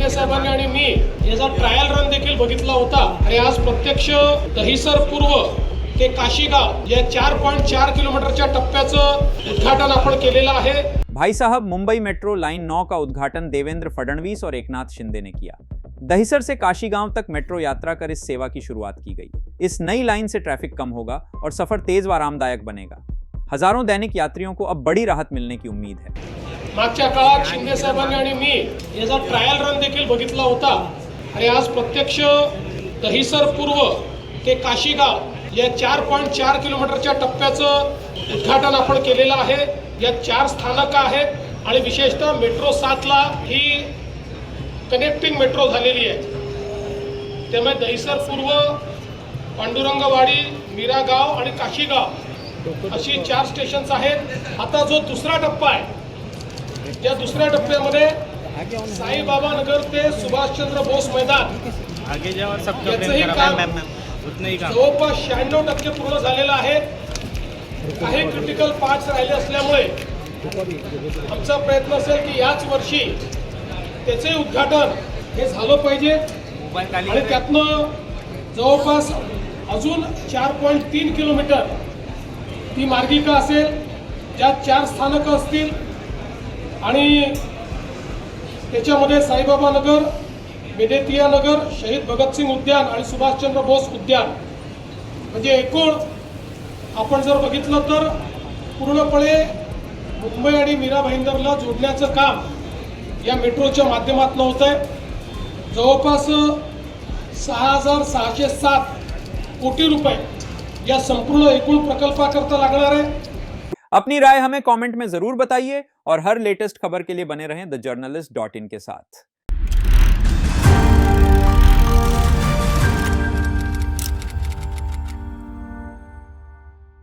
शिंदे साहेबांनी आणि मी याचा ट्रायल रन देखील बघितला होता आणि आज प्रत्यक्ष दहिसर पूर्व ते काशीगाव या 4.4 किलोमीटरच्या टप्प्याचं उद्घाटन आपण केलेलं आहे। भाई साहब, मुंबई मेट्रो लाइन 9 का उद्घाटन देवेंद्र फडणवीस और एकनाथ शिंदे ने किया। दहिसर से काशीगांव तक मेट्रो यात्रा कर इस सेवा की शुरुआत की गई। इस नई लाइन से ट्रैफिक कम होगा और सफर तेज व आरामदायक बनेगा। हजारों दैनिक यात्रियों को अब बड़ी राहत मिलने की उम्मीद है। मागच्या काळात शिंदे साहेबांनी आणि मी याचा ट्रायल रन देखील बघितला होता आणि आज प्रत्यक्ष दहिसर पूर्व ते काशीगाव या 4.4 किलोमीटरच्या टप्प्याचं उद्घाटन आपण केलेलं आहे। या 4 स्थानकं आहेत आणि विशेषतः मेट्रो 7ला ही कनेक्टिंग मेट्रो झालेली आहे। त्यामुळे दहिसर पूर्व, पांडुरंगवाडी, मीरागाव आणि काशीगाव अशी 4 स्टेशन्स आहेत। आता जो दुसरा टप्पा आहे, या दुसऱ्या टप्प्यामध्ये साईबाबा नगर ते सुभाषचंद्र बोस मैदान याचंही काम जवळपास 96% पूर्ण झालेलं आहे। काही क्रिटिकल पार्ट्स राहिले असल्यामुळे आमचा प्रयत्न असेल की याच वर्षी त्याचे उद्घाटन हे झालं पाहिजे आणि त्यातनं जवळपास अजून 4.3 किलोमीटर ती मार्गिका असेल, ज्यात 4 स्थानकं असतील आणि त्याच्यामध्ये साईबाबा नगर, मेदेतिया नगर, शहीद भगतसिंग उद्यान आणि सुभाषचंद्र बोस उद्यान, म्हणजे एकूण आपण जर बघितलं तर पूर्णपणे मुंबई आणि मीरा भाईंदरला जोडण्याचं काम या मेट्रोच्या माध्यमातून होत आहे। जवळपास 6,607 कोटी रुपये या संपूर्ण एकूण प्रकल्पाकरता लागणार आहे। अपनी राय हमें कमेंट में जरूर बताइए और हर लेटेस्ट खबर के लिए बने रहें द जर्नलिस्ट.in के साथ।